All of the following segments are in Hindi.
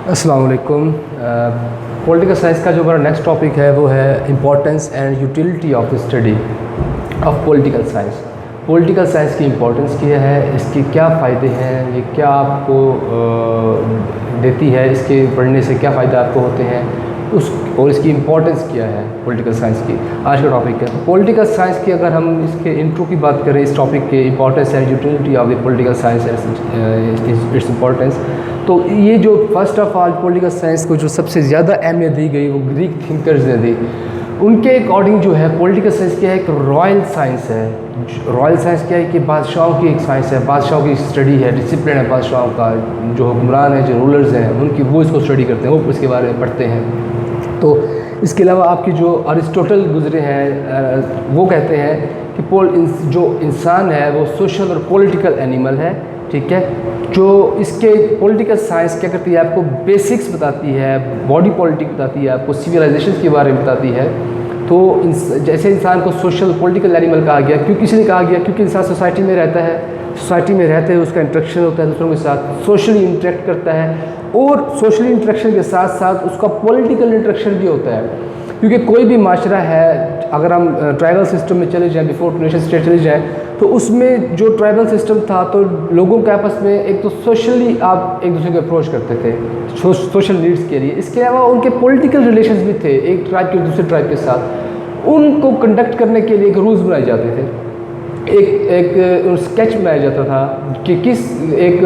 अस्सलाम वालेकुम। पॉलिटिकल साइंस का जो हमारा नेक्स्ट टॉपिक है वो है importance and utility of the study of political science. Political science की इम्पोर्टेंस क्या है, इसके क्या फ़ायदे हैं, ये क्या आपको देती है, इसके पढ़ने से क्या फ़ायदे आपको होते हैं और इसकी इम्पोर्टेंस क्या है पॉलिटिकल साइंस की। आज का टॉपिक है पॉलिटिकल साइंस की। अगर हम इसके इंट्रो की बात करें, इस टॉपिक के importance and utility of the political science and its importance, तो ये जो first of all political science को जो सबसे ज़्यादा अहमियत दी गई वो ग्रीक थिंकर्स ने दी। उनके अकॉर्डिंग जो है पॉलिटिकल साइंस क्या है, एक रॉयल साइंस है। रॉयल साइंस क्या है कि बादशाहों की एक साइंस है, बादशाहों की स्टडी है, डिसिप्लिन है बादशाहों का, जो हुक्मरान हैं, जो रूलर्स हैं उनकी, वो इसको स्टडी करते हैं, वो इसके बारे में पढ़ते हैं। तो इसके अलावा आपकी जो अरिस्टोटल गुजरे हैं वो कहते हैं कि जो इंसान है वो सोशल और पॉलिटिकल एनिमल है, ठीक है। जो इसके पॉलिटिकल साइंस क्या करती है, आपको बेसिक्स बताती है, बॉडी पॉलिटिक्स बताती है, आपको सिविलाइजेशन के बारे में बताती है। तो जैसे इंसान को सोशल पॉलिटिकल एनिमल कहा गया, क्यों किसी ने कहा गया, क्योंकि इंसान सोसाइटी में रहता है, सोसाइटी में रहते हुए उसका इंटरेक्शन होता है दूसरों के साथ, सोशली इंटरेक्ट करता है, और सोशली इंटरेक्शन के साथ साथ उसका पॉलिटिकल इंटरेक्शन भी होता है। क्योंकि कोई भी माशरा है, अगर हम ट्राइबल सिस्टम में चले जाएं, बिफोर नेशन स्टेट चले जाएं, तो उसमें जो ट्राइबल सिस्टम था तो लोगों के आपस में एक तो सोशली आप एक दूसरे को अप्रोच करते थे सोशल नीड्स के लिए। इसके अलावा उनके पॉलिटिकल रिलेशंस भी थे एक ट्राइब के दूसरे ट्राइब के साथ। उनको कंडक्ट करने के लिए एक रूल्स बनाए जाते थे, एक स्केच बनाया जाता था कि एक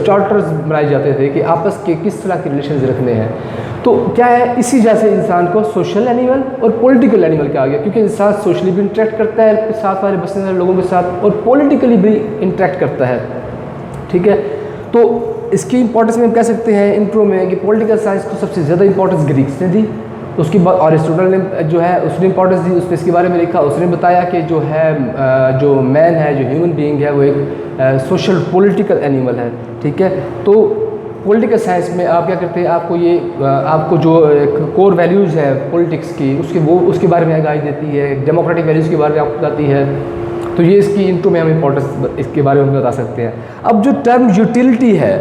चार्टर्स बनाए जाते थे कि आपस के किस तरह के रिलेशंस रखने हैं। तो क्या है, इसी वजह से इंसान को सोशल एनिमल और पॉलिटिकल एनिमल कहा गया, क्योंकि इंसान सोशली भी इंटरेक्ट करता है साथ वाले बसने वाले लोगों के साथ, और पॉलिटिकली भी इंटरेक्ट करता है, ठीक है। तो इसकी इंपॉर्टेंस में हम कह सकते हैं इंट्रो में कि पॉलिटिकल साइंस को सबसे ज़्यादा इंपॉर्टेंस ग्रीक्स ने दी। उसके बाद अरिस्टोटल ने जो है उसने इंपॉर्टेंस दी, उसने इसके बारे में लिखा। उसने बताया कि जो है जो मैन है, जो ह्यूमन बीइंग है, वो एक सोशल पॉलिटिकल एनिमल है, ठीक है। तो पॉलिटिकल साइंस में आप क्या करते हैं, आपको जो एक कोर वैल्यूज़ है पॉलिटिक्स की, उसके बारे में आगाही देती है, डेमोक्रेटिक वैल्यूज़ के बारे में आपको बताती है। तो ये इसकी इंट्रो में हम इंपॉर्टेंस इसके बारे में बता सकते हैं। अब जो टर्म यूटिलिटी है,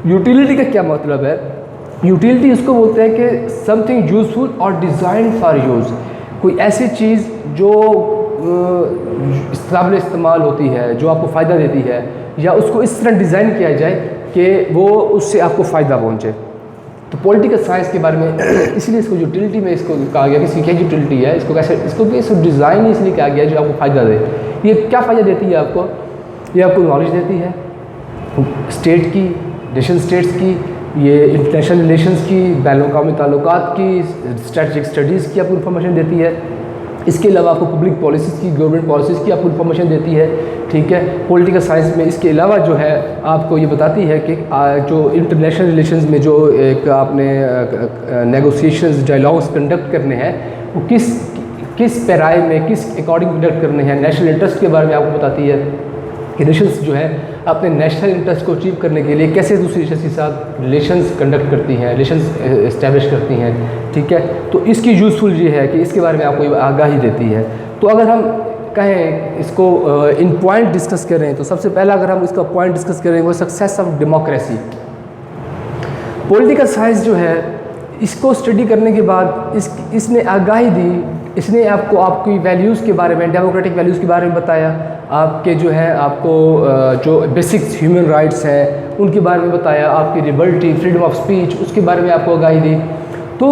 यूटिलिटी का क्या मतलब है? यूटिलिटी इसको बोलते हैं कि समथिंग यूजफुल और डिज़ाइन फॉर यूज़, कोई ऐसी चीज़ जो काबिल इस्तेमाल होती है, जो आपको फ़ायदा देती है, या उसको इस तरह डिज़ाइन किया जाए कि वो उससे आपको फ़ायदा पहुँचे। तो पॉलिटिकल साइंस के बारे में इसलिए इसको यूटिलिटी में इसको कहा गया कि इसकी क्या यूटिलिटी है, इसको डिज़ाइन इसलिए कहा गया जो आपको फ़ायदा दे। ये क्या फ़ायदा देती है आपको? ये आपको नॉलेज देती है स्टेट की, नेशन स्टेट्स की, ये इंटरनेशनल रिलेशंस की, बैन अवी ताल्लुकात की, स्ट्रेटजिक स्टडीज़ की आपको इन्फॉर्मेशन देती है। इसके अलावा आपको पब्लिक पॉलिसीज़ की, गवर्नमेंट पॉलिसीज़ की आपको इन्फॉर्मेशन देती है, ठीक है। पॉलिटिकल साइंस में इसके अलावा जो है आपको ये बताती है कि जो इंटरनेशनल रिलेशंस में जो एक आपने नेगोशिएशंस, डायलॉग्स कंडक्ट करने हैं, वो किस पैराए में, किस अकॉर्डिंग कंडक्ट करने हैं। नेशनल इंटरेस्ट के बारे में आपको बताती है कि नेशंस जो है अपने नेशनल इंटरेस्ट को अचीव करने के लिए कैसे दूसरी नेशंस के साथ रिलेशंस कंडक्ट करती हैं, रिलेशंस इस्टेब्लिश करती हैं, ठीक है। तो इसकी यूज़फुल ये है कि इसके बारे में आपको आगाही देती है। तो अगर हम कहें इसको इन पॉइंट डिस्कस करें, तो सबसे पहला अगर हम इसका पॉइंट डिस्कस करें वो success of democracy. Political science जो है इसको स्टडी करने के बाद इसने आगाही दी, इसने आपको आपकी वैल्यूज़ के बारे में, डेमोक्रेटिक वैल्यूज़ के बारे में बताया, आपके जो है आपको जो बेसिक्स ह्यूमन राइट्स हैं उनके बारे में बताया, आपकी लिबर्टी, फ्रीडम ऑफ स्पीच, उसके बारे में आपको आगाही दी। तो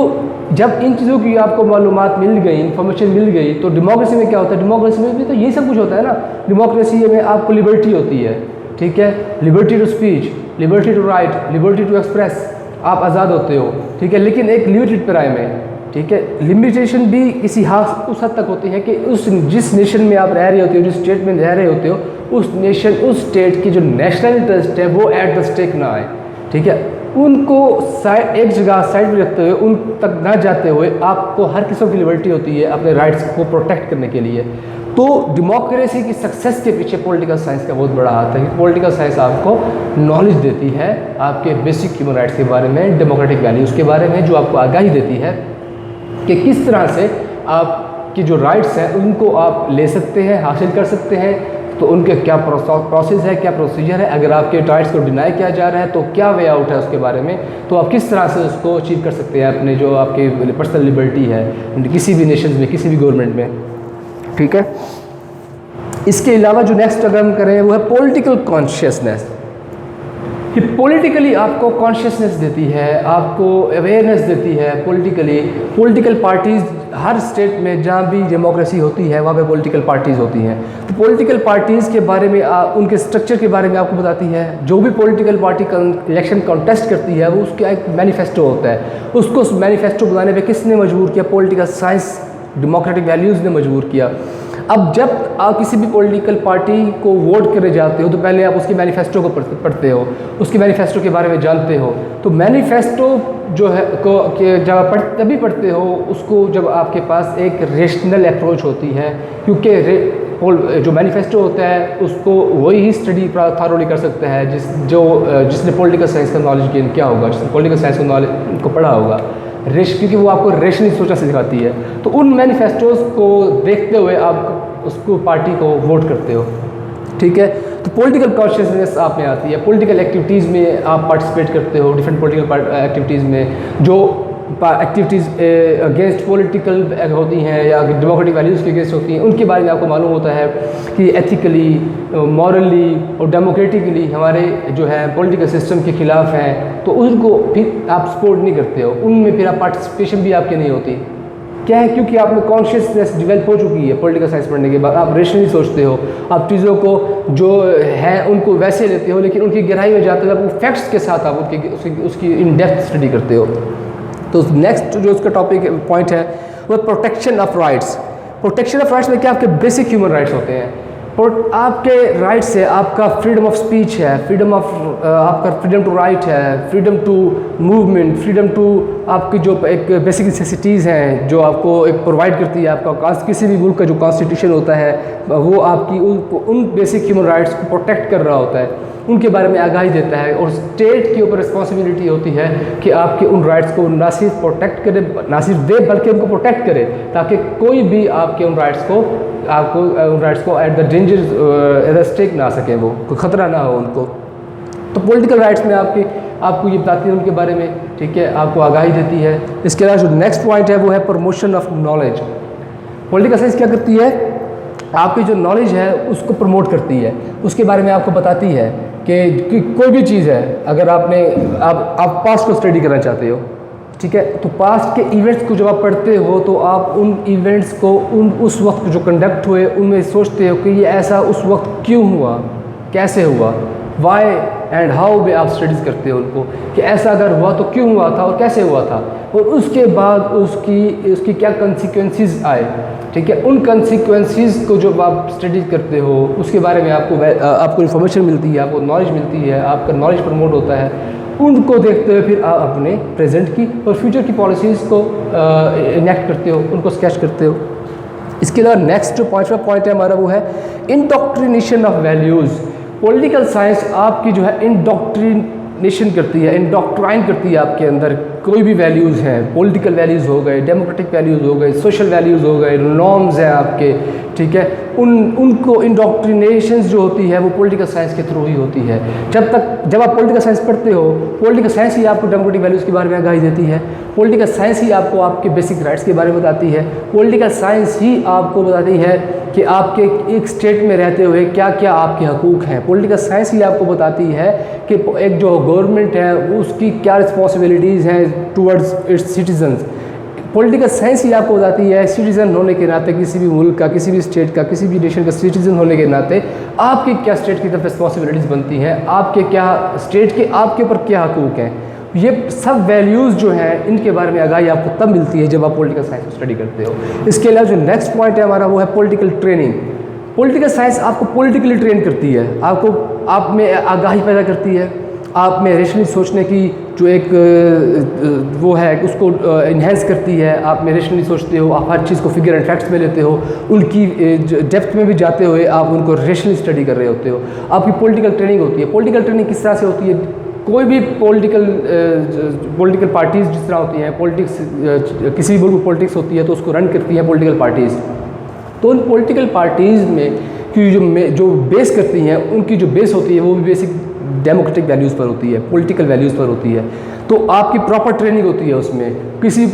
जब इन चीज़ों की आपको मालूमात मिल गई, इन्फॉर्मेशन मिल गई, तो डेमोक्रेसी में क्या होता है? डेमोक्रेसी में भी तो ये सब कुछ होता है ना। डेमोक्रेसी में आपको लिबर्टी होती है, ठीक है, liberty to speech, liberty to write, liberty to express, आप आज़ाद होते हो, ठीक है, लेकिन एक लिमिटेड पैराए में, ठीक है। लिमिटेशन भी किसी उस हद तक होती है कि जिस नेशन में आप रह रहे होते हो, जिस स्टेट में रह रहे होते हो, उस स्टेट की जो नेशनल इंटरेस्ट है वो एट द स्टेक ना आए, ठीक है। उनको एक जगह साइड में रखते हुए, उन तक ना जाते हुए आपको हर किस्म की लिबर्टी होती है अपने राइट्स को प्रोटेक्ट करने के लिए। तो डेमोक्रेसी की सक्सेस के पीछे पॉलिटिकल साइंस का बहुत बड़ा हाथ है कि पॉलिटिकल साइंस आपको नॉलेज देती है आपके बेसिक ह्यूमन राइट्स के बारे में, डेमोक्रेटिक वैल्यूज़ के बारे में, जो आपको आगाही देती है कि किस तरह से आपकी जो राइट्स हैं उनको आप ले सकते हैं, हासिल कर सकते हैं, तो उनके क्या प्रोसेस है, क्या प्रोसीजर है, अगर आपके राइट्स को डिनाई किया जा रहा है तो क्या वे आउट है उसके बारे में, तो आप किस तरह से उसको अचीव कर सकते हैं अपने जो आपकी पर्सनल लिबर्टी है किसी भी नेशन में, किसी भी गवर्नमेंट में। ठीक है, इसके अलावा जो नेक्स्ट अगर हम करें वो है पॉलिटिकल कॉन्शियसनेस। कि पॉलिटिकली आपको कॉन्शियसनेस देती है, आपको अवेयरनेस देती है पॉलिटिकली। पॉलिटिकल पार्टीज़ हर स्टेट में जहाँ भी डेमोक्रेसी होती है वहाँ पे पॉलिटिकल पार्टीज़ होती हैं, तो पॉलिटिकल पार्टीज़ के बारे में उनके स्ट्रक्चर के बारे में आपको बताती है। जो भी पॉलिटिकल पार्टी इलेक्शन कॉन्टेस्ट करती है वो उसका एक मैनिफेस्टो होता है, उसको उस मैनिफेस्टो बनाने पर किसने मजबूर किया? पॉलिटिकल साइंस, डेमोक्रेटिक वैल्यूज़ ने मजबूर किया। अब जब आप किसी भी पॉलिटिकल पार्टी को वोट करने जाते हो तो पहले आप उसके मैनिफेस्टो को पढ़ते हो, उसके मैनिफेस्टो के बारे में जानते हो। तो मैनिफेस्टो जो है जब आप तभी पढ़ते हो उसको जब आपके पास एक रेशनल अप्रोच होती है, क्योंकि जो मैनिफेस्टो होता है उसको वही ही स्टडी थॉरोली कर सकता है जिसने पॉलिटिकल साइंस का नॉलेज गेन किया होगा, जिसने पॉलिटिकल साइंस का नॉलेज को पढ़ा होगा, क्योंकि वो आपको रेशनली सोचना सिखाती है। तो उन मैनिफेस्टोज को देखते हुए आप उसको पार्टी को वोट करते हो। ठीक है, तो पॉलिटिकल कॉन्शियसनेस आप में आती है। पॉलिटिकल एक्टिविटीज़ में आप पार्टिसिपेट करते हो, डिफरेंट पॉलिटिकल एक्टिविटीज़ में जो एक्टिविटीज़ अगेंस्ट पॉलिटिकल होती हैं या डेमोक्रेटिक वैल्यूज़ के अगेंस्ट होती हैं, उनके बारे में आपको मालूम होता है कि एथिकली, मॉरली और डेमोक्रेटिकली हमारे जो है पॉलिटिकल सिस्टम के ख़िलाफ़ हैं, तो उनको फिर आप सपोर्ट नहीं करते हो, उनमें फिर आप पार्टिसिपेशन भी आपकी नहीं होती। क्या है? क्योंकि आप में कॉन्शियसनेस डेवलप हो चुकी है पॉलिटिकल साइंस पढ़ने के बाद। आप रेशनली सोचते हो, आप चीज़ों को जो है उनको वैसे लेते हो, लेकिन उनकी गहराई में जाते हुए आप फैक्ट्स के साथ आप उसकी इन डेप्थ स्टडी करते हो। तो नेक्स्ट जो उसका टॉपिक पॉइंट है वो protection of rights. Protection of rights में क्या आपके बेसिक ह्यूमन राइट्स होते हैं। और आपके राइट्स है, आपका फ्रीडम ऑफ स्पीच है, आपका फ्रीडम टू राइट है, freedom to movement, freedom to आपकी जो एक बेसिक नेसेसिटीज़ हैं जो आपको एक प्रोवाइड करती है। आपका किसी भी मुल्क का जो कॉन्स्टिट्यूशन होता है वो आपकी उन बेसिक ह्यूमन राइट्स को प्रोटेक्ट कर रहा होता है, उनके बारे में आगाही देता है। और स्टेट के ऊपर रिस्पॉन्सिबिलिटी होती है कि आपके उन राइट्स को ना सिर्फ प्रोटेक्ट करे, ना सिर्फ दे, बल्कि उनको प्रोटेक्ट करे, ताकि कोई भी आपके उन राइट्स को at the danger at the stake ना सके, वो कोई ख़तरा ना हो उनको। तो पॉलिटिकल राइट्स में आपको ये बताती है उनके बारे में। ठीक है, आपको आगाही देती है। इसके अलावा जो नेक्स्ट पॉइंट है वो है promotion of knowledge. Political science क्या करती है? आपकी जो नॉलेज है उसको प्रमोट करती है, उसके बारे में आपको बताती है कि कोई भी चीज़ है, अगर आप पास्ट को स्टडी करना चाहते हो, ठीक है, तो पास्ट के इवेंट्स को जब आप पढ़ते हो तो आप उन इवेंट्स को उस वक्त जो कंडक्ट हुए उनमें सोचते हो कि ये ऐसा उस वक्त क्यों हुआ, कैसे हुआ, वाई एंड हाउ में आप स्टडीज़ करते हो उनको कि ऐसा अगर हुआ तो क्यों हुआ था और कैसे हुआ था, और उसके बाद उसकी क्या कंसिक्वेंसेस आए। ठीक है, उन कंसिक्वेंसेस को जब आप स्टडी करते हो उसके बारे में आपको इन्फॉर्मेशन मिलती है, आपको नॉलेज मिलती है, आपका नॉलेज प्रमोट होता है। उनको देखते हुए फिर आप अपने प्रेजेंट की और फ्यूचर की पॉलिसीज़ को इनेक्ट करते हो, उनको स्केच करते हो। इसके अलावा नेक्स्ट जो पॉइंट है हमारा वो है indoctrination of values. Political science आपकी जो है इंडोक्ट्रिनेशन करती है, इंडोक्ट्राइन करती है आपके अंदर कोई भी वैल्यूज़ हैं, पॉलिटिकल वैल्यूज़ हो गए, डेमोक्रेटिक वैल्यूज़ हो गए, सोशल वैल्यूज़ हो गए, नॉर्म्स हैं आपके। ठीक है, उनको इंडोक्ट्रिनेशंस जो होती है वो पॉलिटिकल साइंस के थ्रू ही होती है। जब आप पॉलिटिकल साइंस पढ़ते हो, पॉलिटिकल साइंस ही आपको डेमोक्रेटिक वैल्यूज़ के बारे में आगाही देती है, पॉलिटिकल साइंस ही आपको आपके बेसिक राइट्स के बारे में बताती है, पॉलिटिकल साइंस ही आपको बताती है कि आपके एक स्टेट में रहते हुए क्या क्या आपके हकूक़ हैं। पॉलिटिकल साइंस ही आपको बताती है कि एक जो गवर्नमेंट है उसकी क्या रिस्पॉन्सिबिलिटीज़ हैं towards its citizens. Political science ही आपको बताती है सिटीज़न होने के नाते, किसी भी मुल्क का, किसी भी स्टेट का, किसी भी नेशन का सिटीज़न होने के नाते आपकी क्या स्टेट की तरफ रिस्पॉन्सिबिलिटीज़ बनती हैं, आपके क्या स्टेट के आपके ऊपर क्या हकूक़ हैं। ये सब वैल्यूज़ जो हैं इनके बारे में आगाही आपको तब मिलती है जब आप पॉलिटिकल साइंस को स्टडी करते हो। इसके अलावा जो नेक्स्ट पॉइंट है हमारा वो है पॉलिटिकल ट्रेनिंग। पॉलिटिकल साइंस आपको पॉलिटिकली ट्रेन करती है, आप में आगाही पैदा करती है, आप में रेशनली सोचने की जो एक वो है उसको इन्हेंस करती है। आप में रेशनली सोचते हो, आप हर चीज़ को फिगर एंड फैक्ट्स में लेते हो, उनकी डेप्थ में भी जाते हुए आप उनको रेशनली स्टडी कर रहे होते हो। आपकी पॉलिटिकल ट्रेनिंग होती है। पॉलिटिकल ट्रेनिंग किस तरह से होती है? कोई भी पॉलिटिकल पार्टीज़ जिस तरह होती हैं, किसी भी मुल्क में पॉलिटिक्स होती है तो उसको रन करती हैं पॉलिटिकल पार्टीज़। तो उन पॉलिटिकल पार्टीज़ में की जो बेस करती हैं, उनकी जो बेस होती है वो भी बेसिक डेमोक्रेटिक वैल्यूज़ पर होती है, पॉलिटिकल वैल्यूज़ पर होती है। तो आपकी प्रॉपर ट्रेनिंग होती है उसमें। किसी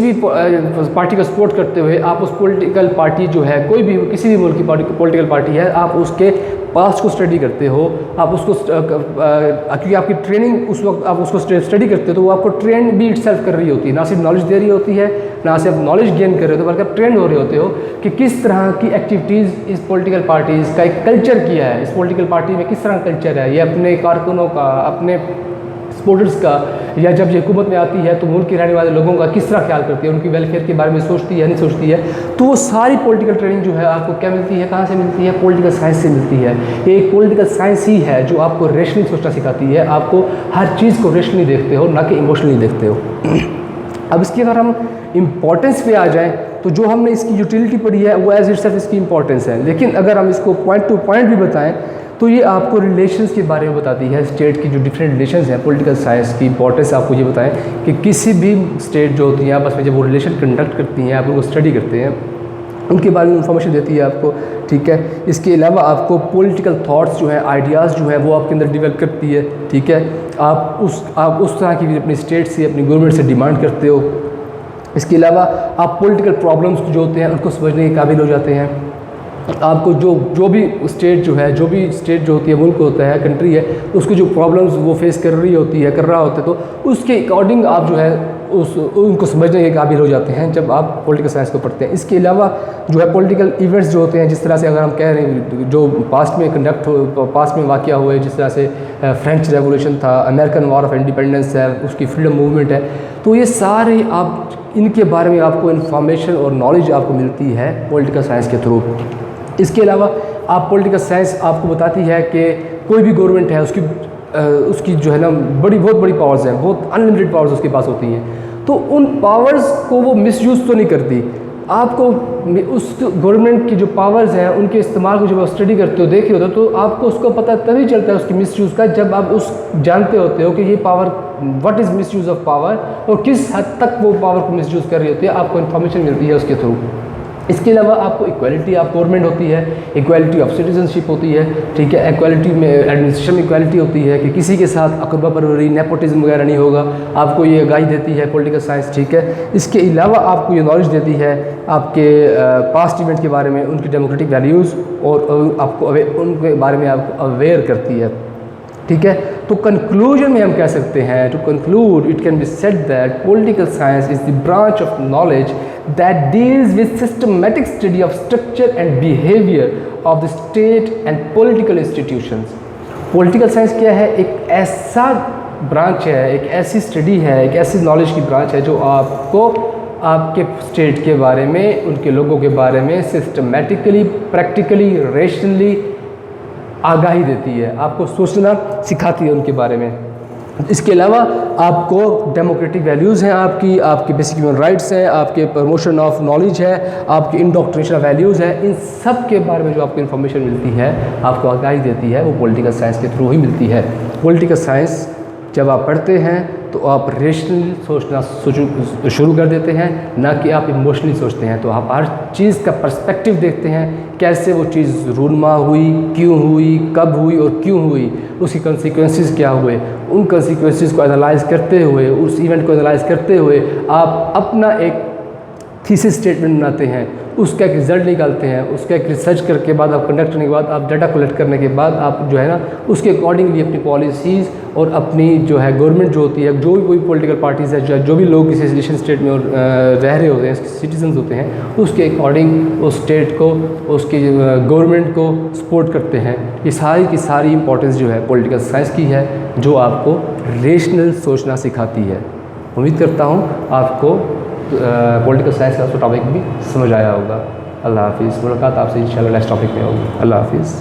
भी पार्टी का सपोर्ट करते हुए आप उस पॉलिटिकल पार्टी जो है, कोई भी किसी भी मुल्क की पॉलिटिकल पार्टी है, आप उसके पास्ट को स्टडी करते हो, आप उसको क्योंकि आपकी ट्रेनिंग उस वक्त आप उसको स्टडी करते हो तो वो आपको ट्रेन भी इटसेल्फ कर रही होती है, ना सिर्फ नॉलेज दे रही होती है, ना सिर्फ नॉलेज गेन कर रहे होते हो, बल्कि आप ट्रेंड हो रहे होते हो कि किस तरह की एक्टिविटीज़ इस पॉलिटिकल पार्टीज़ का एक कल्चर किया है, इस पॉलिटिकल पार्टी में किस तरह का कल्चर है, ये अपने कारकुनों का, अपने सपोर्टर्स का, या जब ये हुकूमत में आती है तो मुल्क के रहने वाले लोगों का किस तरह ख्याल करती है, उनकी वेलफेयर के बारे में सोचती है नहीं सोचती है। तो वो सारी पॉलिटिकल ट्रेनिंग जो है आपको क्या मिलती है, कहाँ से मिलती है, पॉलिटिकल साइंस से मिलती है। ये एक पॉलिटिकल साइंस ही है जो आपको रेशनली सोचना सिखाती है, आपको हर चीज़ को रेशनली देखते हो, ना कि इमोशनली देखते हो। अब इसकी अगर हम इम्पोर्टेंस पे आ जाएँ तो जो हमने इसकी यूटिलिटी पढ़ी है वो एज इटसेल्फ इसकी इंपॉर्टेंस है, लेकिन अगर हम इसको पॉइंट टू पॉइंट भी बताएं तो ये आपको रिलेशंस के बारे में बताती है। स्टेट की जो डिफरेंट रिलेशंस हैं, पॉलिटिकल साइंस की इंपॉर्टेंस आपको ये बताएं कि किसी भी स्टेट जो होती है आपस में जब वो रिलेशन कंडक्ट करती हैं, आप उनको स्टडी करते हैं, उनके बारे में इंफॉर्मेशन देती है आपको, ठीक है। इसके अलावा आपको पॉलिटिकल थॉट्स जो है, आइडियाज़ जो है वो आपके अंदर डेवलप करती है, ठीक है। आप उस तरह की भी अपनी स्टेट से, अपनी गवर्नमेंट से डिमांड करते हो। इसके अलावा आप पॉलिटिकल प्रॉब्लम्स जो होते हैं उनको समझने के काबिल हो जाते हैं। आपको जो भी स्टेट जो है, जो भी स्टेट जो होती है, मुल्क होता है, कंट्री है, उसकी जो प्रॉब्लम्स वो फेस कर रही होती है, कर रहा होता है, तो उसके अकॉर्डिंग आप जो है उनको समझने के काबिल हो जाते हैं जब आप पॉलिटिकल साइंस को पढ़ते हैं। इसके अलावा जो है पॉलिटिकल इवेंट्स जो होते हैं, जिस तरह से अगर हम कह रहे हैं जो पास्ट में वाक़या हुए, जिस तरह से फ्रेंच रेवोल्यूशन था, अमेरिकन वॉर ऑफ इंडिपेंडेंस है, उसकी फ्रीडम मूवमेंट है, तो ये सारे आप इनके बारे में आपको इन्फॉर्मेशन और नॉलेज आपको मिलती है पॉलिटिकल साइंस के थ्रू। इसके अलावा आप पॉलिटिकल साइंस आपको बताती है कि कोई भी गवर्नमेंट है उसकी जो है ना बहुत बड़ी पावर्स हैं, बहुत अनलिमिटेड पावर्स उसके पास होती हैं, तो उन पावर्स को वो मिसयूज़ तो नहीं करती। आपको उस गवर्नमेंट की जो पावर्स हैं उनके इस्तेमाल को जब आप स्टडी करते हो, देख रहे होते हो, तो आपको उसको पता तभी चलता है उसकी मिसयूज़ का, जब आप जानते होते हो कि ये power, what is misuse of power, और किस हद तक वो पावर को मिसयूज़ कर रही होती है, आपको इन्फॉर्मेशन मिलती है उसके थ्रू। इसके अलावा आपको इक्वालिटी ऑफ गवर्नमेंट होती है, इक्वालिटी ऑफ सिटीजनशिप होती है, ठीक है। इक्वालिटी में एडमिनिस्ट्रेशन में इक्वालिटी होती है कि किसी के साथ अकरबा परवरी, नेपोटिज्म वगैरह नहीं होगा, आपको ये आगाही देती है पॉलिटिकल साइंस, ठीक है। इसके अलावा आपको ये नॉलेज देती है आपके पास्ट इवेंट के बारे में, उनकी डेमोक्रेटिक वैल्यूज़, और आपको उनके बारे में आपको अवेयर करती है, ठीक है। तो कंक्लूजन में हम कह सकते हैं, to conclude it can be said that political science is the branch of knowledge that deals with systematic study of structure and behavior of the state and political institutions। Political science क्या है? एक ऐसा ब्रांच है, एक ऐसी स्टडी है, एक ऐसी नॉलेज की ब्रांच है जो आपको आपके स्टेट के बारे में, उनके लोगों के बारे में सिस्टमेटिकली, प्रैक्टिकली, रेशनली आगाही देती है, आपको सोचना सिखाती है उनके बारे में। इसके अलावा आपको डेमोक्रेटिक वैल्यूज़ हैं, आपकी बेसिक ह्यूमन राइट्स हैं, आपके प्रमोशन ऑफ नॉलेज है, आपकी इंडोक्ट्रिनेशन ऑफ वैल्यूज़ है, इन सब के बारे में जो आपको इन्फॉर्मेशन मिलती है, आपको आगाही देती है, वो पॉलिटिकल साइंस के थ्रू ही मिलती है। पॉलिटिकल साइंस जब आप पढ़ते हैं तो आप रेशनली सोचना शुरू कर देते हैं, ना कि आप इमोशनली सोचते हैं। तो आप हर चीज़ का पर्सपेक्टिव देखते हैं, कैसे वो चीज़ रूनमा हुई, क्यों हुई, कब हुई और क्यों हुई, उसकी कंसिक्वेंसेस क्या हुए, उन कंसिक्वेंसेस को एनालाइज करते हुए, उस इवेंट को एनालाइज करते हुए आप अपना एक थीसिस स्टेटमेंट बनाते हैं, उसका एक रिज़ल्ट निकालते हैं, उसका एक रिसर्च करके बाद आप कंडक्ट करने के बाद, आप डाटा कलेक्ट करने के बाद आप जो है ना उसके अकॉर्डिंगली अपनी पॉलिसीज़ और अपनी जो है गवर्नमेंट जो होती है, जो भी कोई पॉलिटिकल पार्टीज़ है, जो भी लोग किसी रिलेशन स्टेट में रह रहे होते हैं, सिटीजन्स होते हैं, उसके अकॉर्डिंग उस स्टेट को, उसकी गवर्नमेंट को सपोर्ट करते हैं। ये सारी की सारी इंपॉर्टेंस जो है पॉलिटिकल साइंस की है, जो आपको रेशनल सोचना सिखाती है। उम्मीद करता हूँ आपको पॉलिटिकल साइंस का टॉपिक भी समझ आया होगा। अल्लाह हाफिज़। मुलाकात आपसे इंशाल्लाह नेक्स्ट टॉपिक में होगी। अल्लाह हाफिज़।